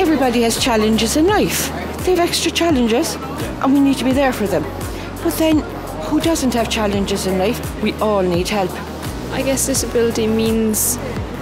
Everybody has challenges in life. They have extra challenges and we need to be there for them. But then, who doesn't have challenges in life? We all need help. I guess disability means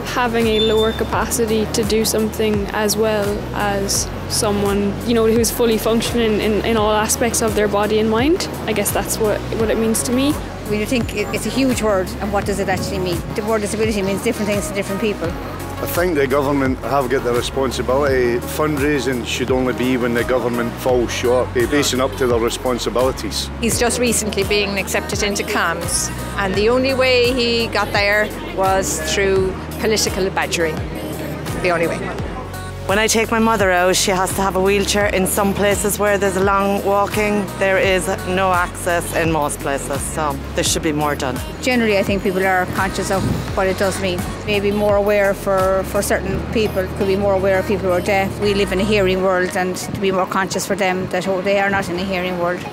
having a lower capacity to do something as well as someone, who's fully functioning in all aspects of their body and mind. I guess that's what it means to me. When you think it's a huge word, and what does it actually mean? The word disability means different things to different people. I think the government have got the responsibility. Fundraising should only be when the government falls short, facing up to their responsibilities. He's just recently being accepted into CAMS, and the only way he got there was through political badgering. The only way. When I take my mother out, she has to have a wheelchair. In some places where there's a long walking, there is no access in most places, so there should be more done. Generally, I think people are conscious of what it does mean. Maybe more aware for certain people, could be more aware of people who are deaf. We live in a hearing world, and to be more conscious for them that they are not in a hearing world.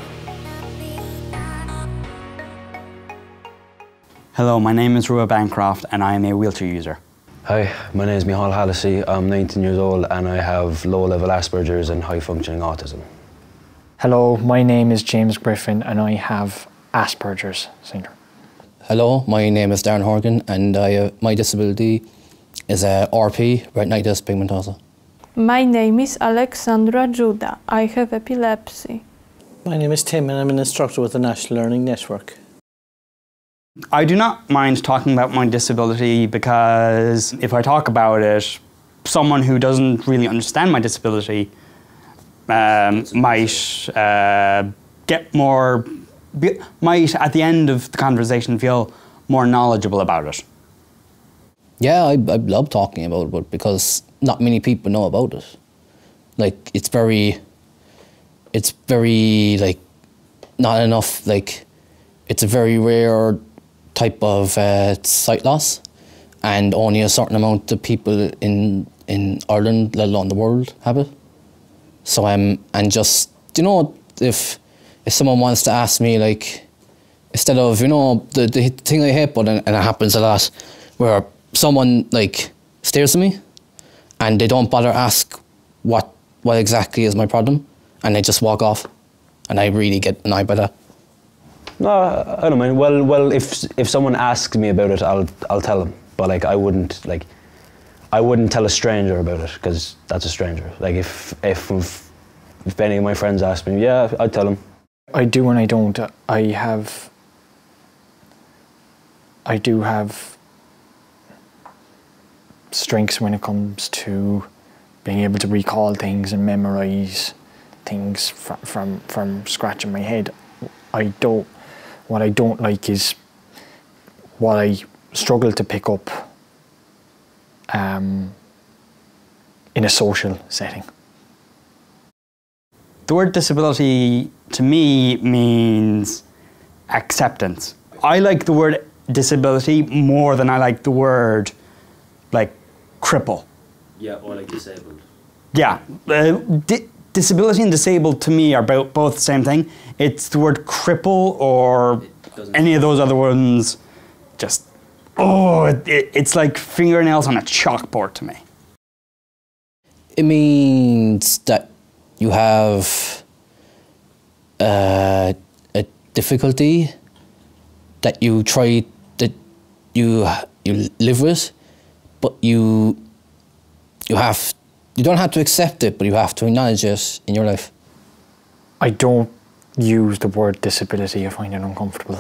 Hello, my name is Rua Bancroft and I am a wheelchair user. Hi, my name is Michal Hallisey. I'm 19 years old and I have low-level Asperger's and high-functioning autism. Hello, my name is James Griffin and I have Asperger's syndrome. Hello, my name is Darren Horgan and my disability is RP, retinitis pigmentosa. My name is Alexandra Juda. I have epilepsy. My name is Tim and I'm an instructor with the National Learning Network. I do not mind talking about my disability because if I talk about it, someone who doesn't really understand my disability might at the end of the conversation feel more knowledgeable about it. Yeah, I love talking about it because not many people know about it. Like, it's very like, not enough, like, it's a very rare type of sight loss, and only a certain amount of people in Ireland, let alone the world, have it. So and just, if someone wants to ask me, like, instead of, the thing I hate, and it happens a lot, where someone, like, stares at me and they don't bother ask what exactly is my problem, and they just walk off, and I really get annoyed by that. No, I don't mind. Well, if someone asks me about it, I'll tell them. But like, I wouldn't tell a stranger about it because that's a stranger. Like, if any of my friends ask me, yeah, I'd tell them. I do and I don't. I do have strengths when it comes to being able to recall things and memorize things from scratch in my head. What I don't like is what I struggle to pick up in a social setting. The word disability to me means acceptance. I like the word disability more than I like the word like cripple. Yeah, or like disabled. Yeah. Disability and disabled to me are both the same thing. It's the word cripple or any of those other ones, just, it's like fingernails on a chalkboard to me. It means that you have a difficulty that you live with, but you don't have to accept it, but you have to acknowledge it in your life. I don't use the word disability. I find it uncomfortable.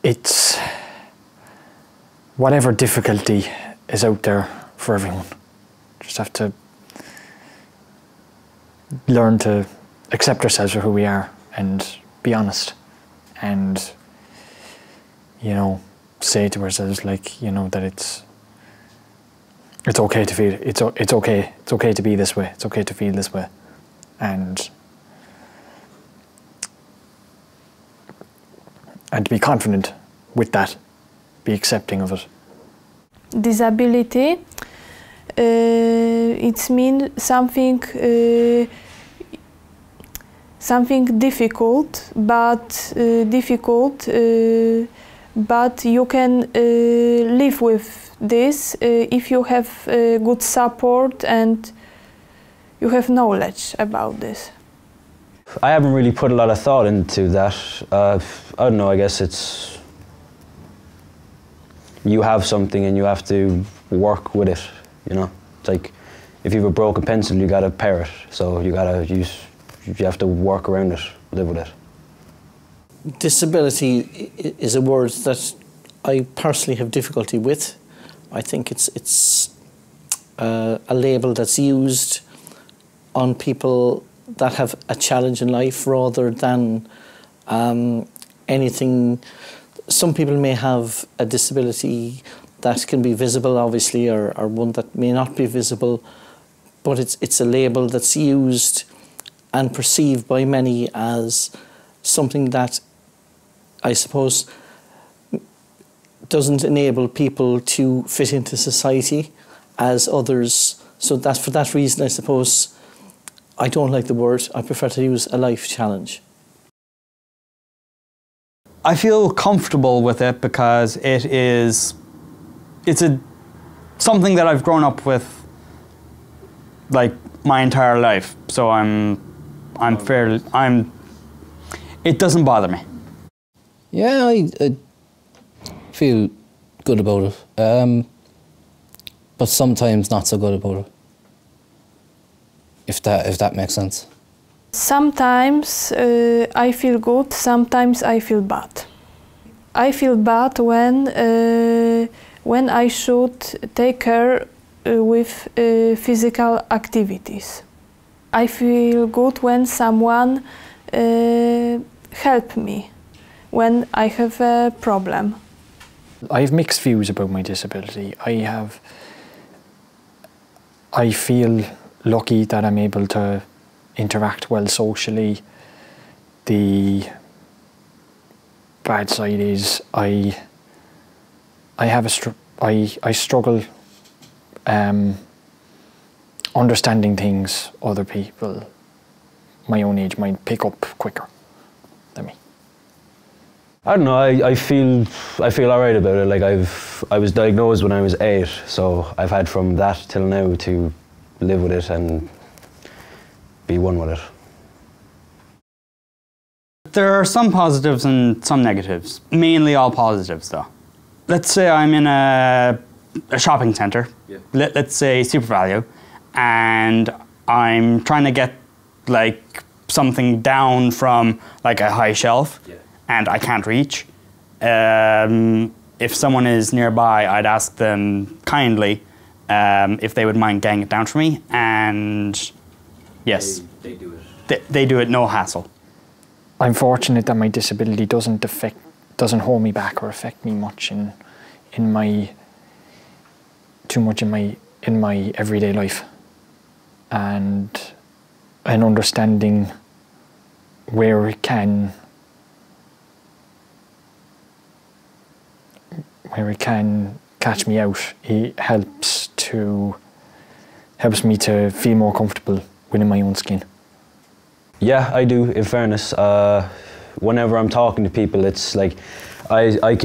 It's whatever difficulty is out there for everyone. Just have to learn to accept ourselves for who we are and be honest, and say to ourselves, like, that it's okay to feel, it's okay to be this way, it's okay to feel this way, and to be confident with that, be accepting of it. Disability, it means something difficult, but difficult but you can live with this if you have good support and you have knowledge about this. I haven't really put a lot of thought into that. I don't know, I guess it's... You have something and you have to work with it, you know? It's like, if you have a broken pencil, you gotta repair it. So you have to work around it, live with it. Disability is a word that I personally have difficulty with. I think it's a label that's used on people that have a challenge in life rather than anything. Some people may have a disability that can be visible, obviously, or one that may not be visible, but it's a label that's used and perceived by many as something that, I suppose, doesn't enable people to fit into society as others. So that's for that reason, I suppose, I don't like the word. I prefer to use a life challenge. I feel comfortable with it because it's something that I've grown up with like my entire life. So it doesn't bother me. Yeah, I feel good about it, but sometimes not so good about it. If that makes sense. Sometimes I feel good, sometimes I feel bad. I feel bad when I should take care with physical activities. I feel good when someone help me when I have a problem. I have mixed views about my disability. I feel lucky that I'm able to interact well socially. The bad side is I struggle understanding things other people my own age might pick up quicker than me. I don't know, I feel alright about it. Like I was diagnosed when I was 8, so I've had from that till now to live with it and be one with it. There are some positives and some negatives, mainly all positives though. Let's say I'm in a shopping centre, let's say Super Value, and I'm trying to get like something down from like a high shelf and I can't reach. If someone is nearby, I'd ask them kindly if they would mind getting it down for me, and yes, they do it. They do it, no hassle. I'm fortunate that my disability doesn't hold me back or affect me much in my everyday life, and an understanding where it can catch me out. It helps me to feel more comfortable within my own skin. Yeah, I do, in fairness. Whenever I'm talking to people, it's like I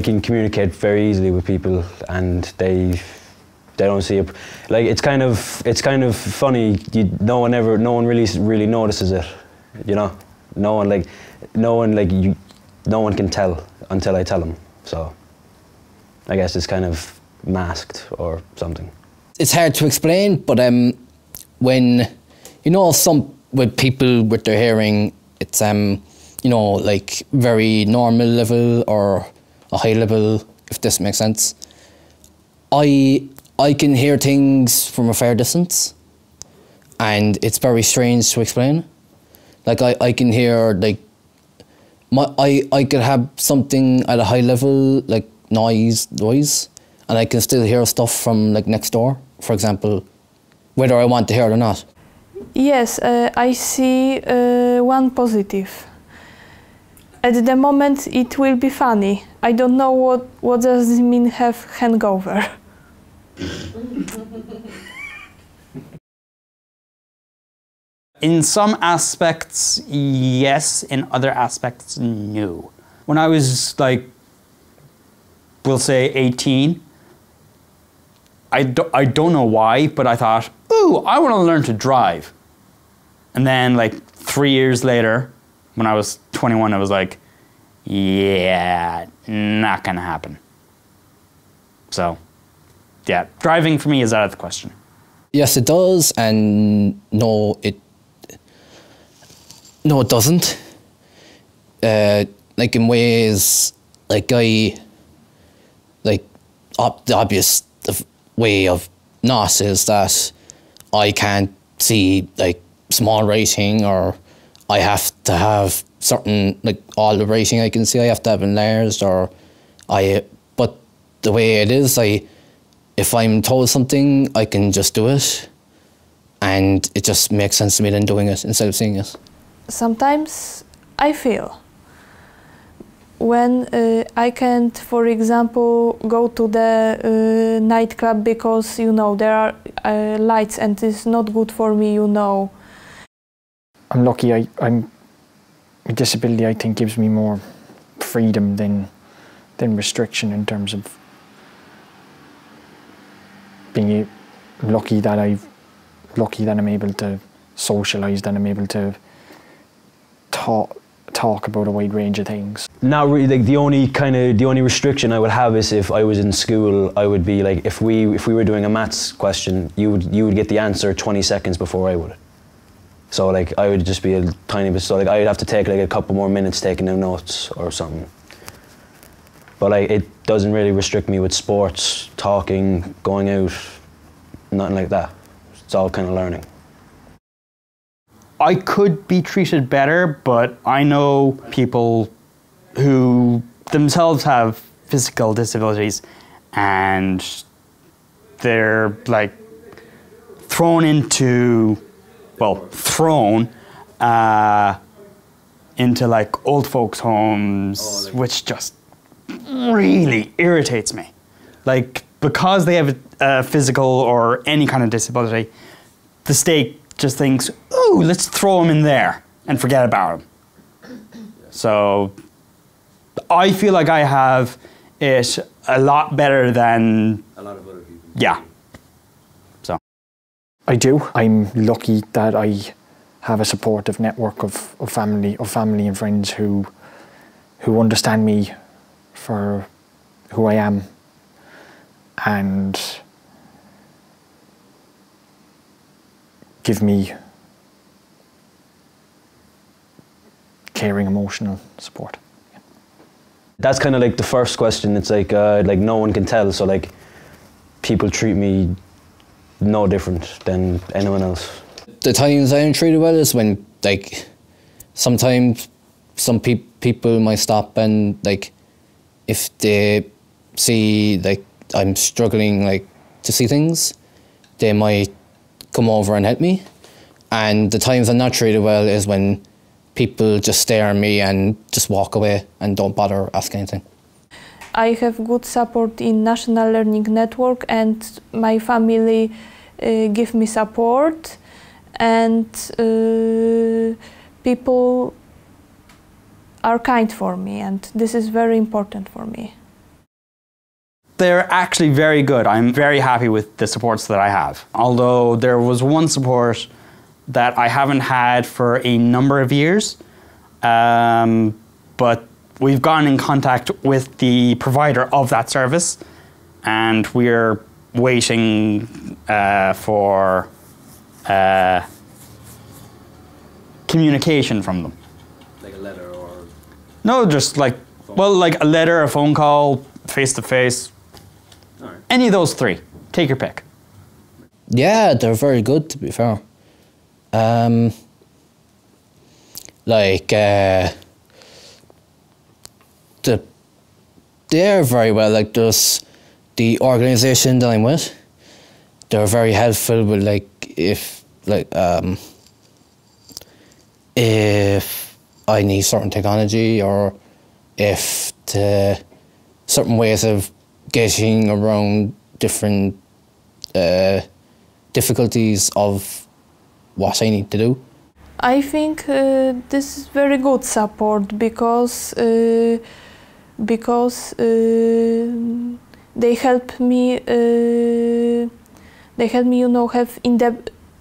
can communicate very easily with people, and they don't see it. Like it's kind of funny. No one really notices it. You know, no one can tell until I tell them. So I guess it's kind of masked or something. It's hard to explain, but when with people with their hearing, it's like very normal level or a high level, if this makes sense. I can hear things from a fair distance, and it's very strange to explain. Like I can hear like I could have something at a high level, like noise, and I can still hear stuff from like next door, for example, whether I want to hear it or not. Yes, I see one positive. At the moment it will be funny. I don't know what does it mean have hangover. In some aspects, yes. In other aspects, no. When I was like we'll say 18. I don't know why, but I thought, ooh, I want to learn to drive. And then like 3 years later, when I was 21, I was like, yeah, not gonna happen. So, yeah, driving for me is out of the question. Yes, it does, and no, it doesn't. Like in ways, like the obvious way of not is that I can't see like small writing, or I have to have certain, like all the writing I can see I have to have enlarged, or but the way it is, if I'm told something, I can just do it, and it just makes sense to me than doing it instead of seeing it. Sometimes I feel when I can't, for example, go to the nightclub because, you know, there are lights and it's not good for me, you know. I'm lucky. I'm a disability, I think, gives me more freedom than restriction in terms of being lucky that I'm able to socialise, that I'm able to talk about a wide range of things. Not really. Like the only restriction I would have is if I was in school, I would be like, if we were doing a maths question, you would get the answer 20 seconds before I would. So like I would just be a tiny bit, so like I'd have to take like a couple more minutes taking down notes or something. But like it doesn't really restrict me with sports, talking, going out, nothing like that. It's all kind of learning. I could be treated better, but I know people who themselves have physical disabilities and they're like thrown into like old folks' homes, which just really irritates me. Like, because they have a physical or any kind of disability, the state just thinks, ooh, let's throw him in there and forget about him. So I feel like I have it a lot better than a lot of other people. Yeah. So I do. I'm lucky that I have a supportive network of family and friends who understand me for who I am and give me caring, emotional support. Yeah. That's kind of like the first question. It's like no one can tell, so like people treat me no different than anyone else. The times I am treated well is when, like, sometimes some people might stop and, like, if they see, like, I'm struggling, like, to see things, they might come over and help me. And the times I'm not treated well is when people just stare at me and just walk away and don't bother asking anything. I have good support in National Learning Network, and my family give me support, and people are kind for me, and this is very important for me. they're actually very good. I'm very happy with the supports that I have. Although there was one support that I haven't had for a number of years, but we've gone in contact with the provider of that service, and we're waiting for communication from them. Like a letter or? No, just like, well, like a letter, a phone call, face-to-face. All right. Any of those three. Take your pick. Yeah, they're very good, to be fair. They're very well, like there's the organisation that I'm with, they're very helpful with if I need certain technology, or if the certain ways of getting around different difficulties of what I need to do. I think this is very good support, because because they help me. They help me, you know, have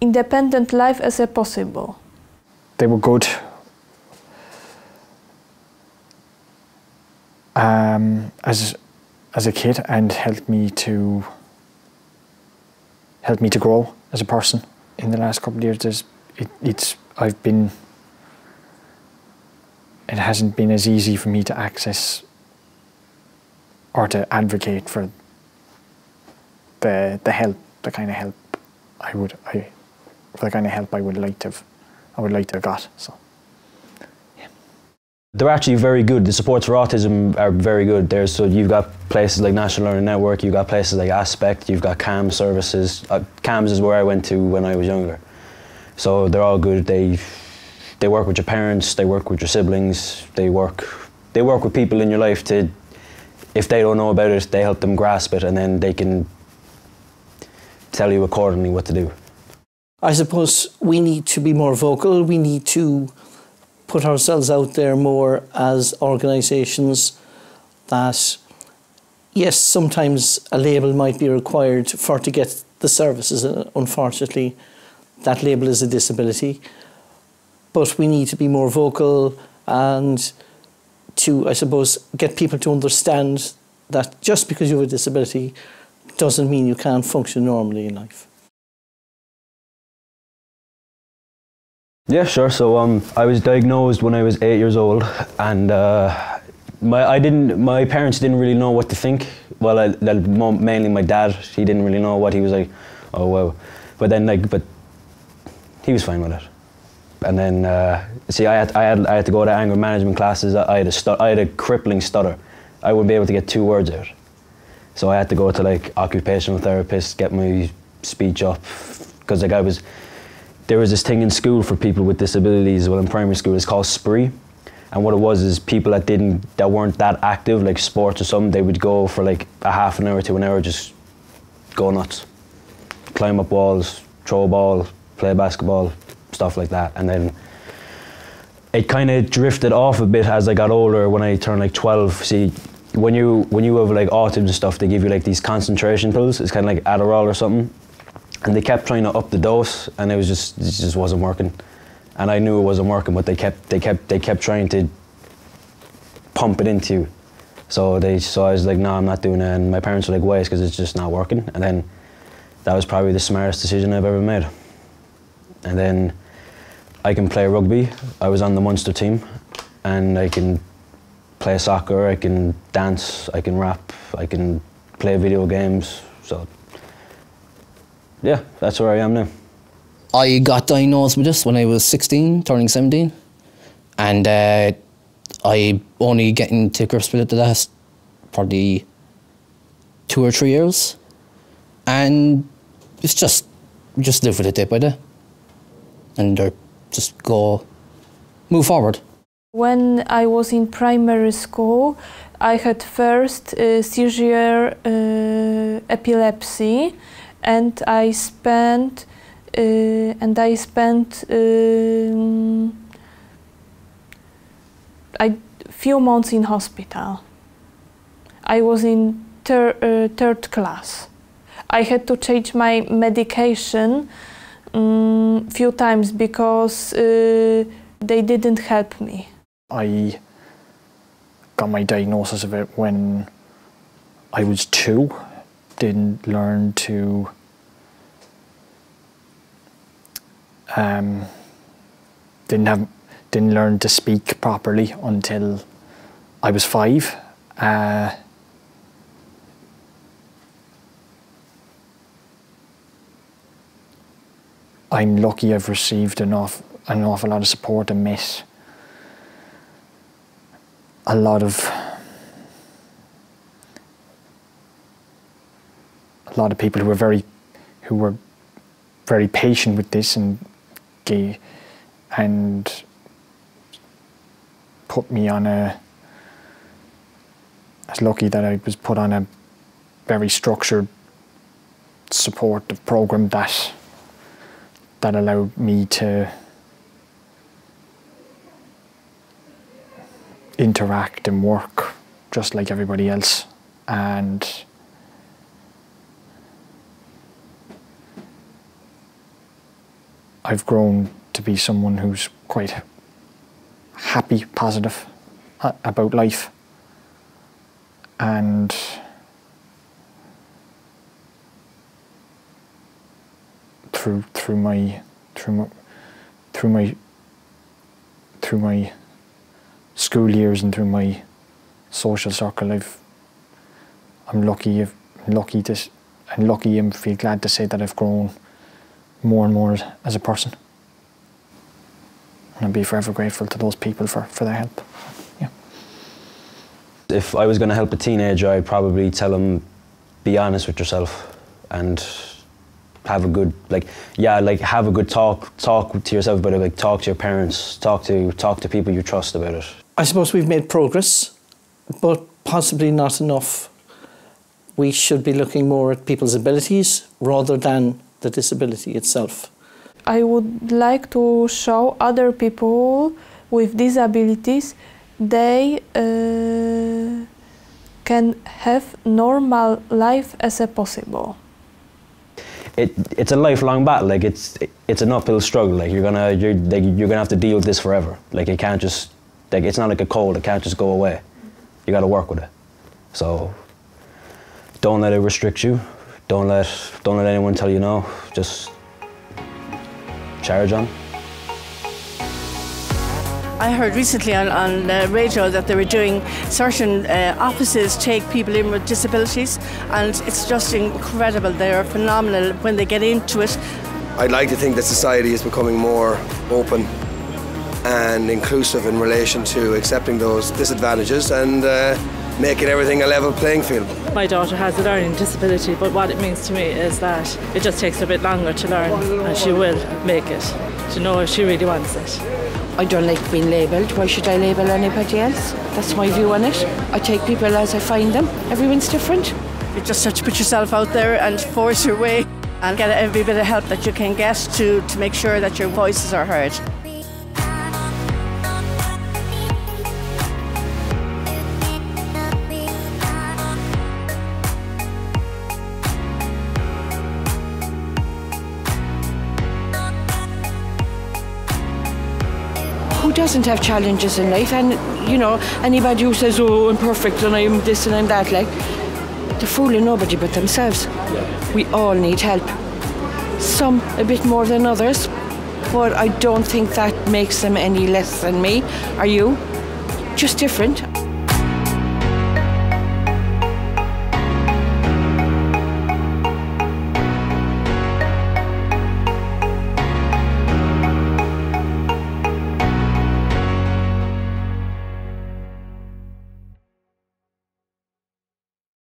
independent life as a possible. They were good. As a kid, and helped me to grow as a person. In the last couple of years, it hasn't been as easy for me to access or to advocate for the help, the kind of help I would like to have got. So. They're actually very good. The supports for autism are very good. So you've got places like National Learning Network, you've got places like Aspect, you've got CAMS services. CAMS is where I went to when I was younger. So they're all good. They work with your parents, they work with your siblings, they work with people in your life to, if they don't know about it, they help them grasp it, and then they can tell you accordingly what to do. I suppose we need to be more vocal. We need to put ourselves out there more as organisations that, yes, sometimes a label might be required to get the services. Unfortunately, that label is a disability. But we need to be more vocal and to, I suppose, get people to understand that just because you have a disability doesn't mean you can't function normally in life. Yeah, sure. So I was diagnosed when I was 8 years old, and my parents didn't really know what to think. Well, mainly my dad. He didn't really know what he was like. Oh wow, but he was fine with it. And then see, I had to go to anger management classes. I had a crippling stutter. I wouldn't be able to get 2 words out. So I had to go to like occupational therapists, get my speech up, because like there was this thing in school for people with disabilities, well in primary school, it's called SPREE. And what it was is people that weren't that active, like sports or something, they would go for like a half an hour to an hour, just go nuts. Climb up walls, throw a ball, play basketball, stuff like that. And then it kind of drifted off a bit as I got older. When I turned like 12, see, when you have like autism and stuff, they give you like these concentration pills. It's kind of like Adderall or something. And they kept trying to up the dose, and it just wasn't working. And I knew it wasn't working, but they kept trying to pump it into you. So I was like, no, I'm not doing it. And my parents were like, why? It's because it's just not working. And then that was probably the smartest decision I've ever made. And then I can play rugby. I was on the Munster team, and I can play soccer, I can dance, I can rap, I can play video games. So yeah, that's where I am now. I got diagnosed with this when I was 16, turning 17, and I only getting to grips with it the last probably 2 or 3 years, and it's just live with it day by day, and just move forward. When I was in primary school, I had first seizure epilepsy, and I spent a few months in hospital. I was in third class. I had to change my medication few times because they didn't help me. I got my diagnosis of it when I was 2. Didn't learn to didn't learn to speak properly until I was 5. I'm lucky I've received an awful lot of support and met a lot of people who were very patient with this and put me on I was lucky that I was put on a very structured supportive program that allowed me to interact and work just like everybody else, and I've grown to be someone who's quite happy, positive about life, and through my school years and through my social circle, I'm lucky and feel glad to say that I've grown more and more as a person, and I'll be forever grateful to those people for their help. Yeah. If I was going to help a teenager, I'd probably tell him, be honest with yourself and have a good, have a good talk to yourself about it, like talk to your parents, talk to people you trust about it. I suppose we've made progress, but possibly not enough. We should be looking more at people's abilities rather than the disability itself. I would like to show other people with disabilities they can have normal life as a possible. It's a lifelong battle. Like it's an uphill struggle. Like you're gonna have to deal with this forever. Like it can't just, like it's not like a cold. It can't just go away. You got to work with it. So don't let it restrict you. Don't let anyone tell you no. Just charge on. I heard recently on the radio that they were doing certain offices take people in with disabilities, and it's just incredible. They're phenomenal when they get into it. I'd like to think that society is becoming more open and inclusive in relation to accepting those disadvantages and making everything a level playing field. My daughter has a learning disability, but what it means to me is that it just takes a bit longer to learn, and she will make it, to know if she really wants it. I don't like being labelled. Why should I label anybody else? That's my view on it. I take people as I find them. Everyone's different. You just have to put yourself out there and force your way and get every bit of help that you can get to make sure that your voices are heard. Who doesn't have challenges in life? And you know, anybody who says, oh, I'm perfect and I'm this and I'm that, like, they're fooling nobody but themselves. Yeah. We all need help. Some a bit more than others, but I don't think that makes them any less than me. Are you? Just different.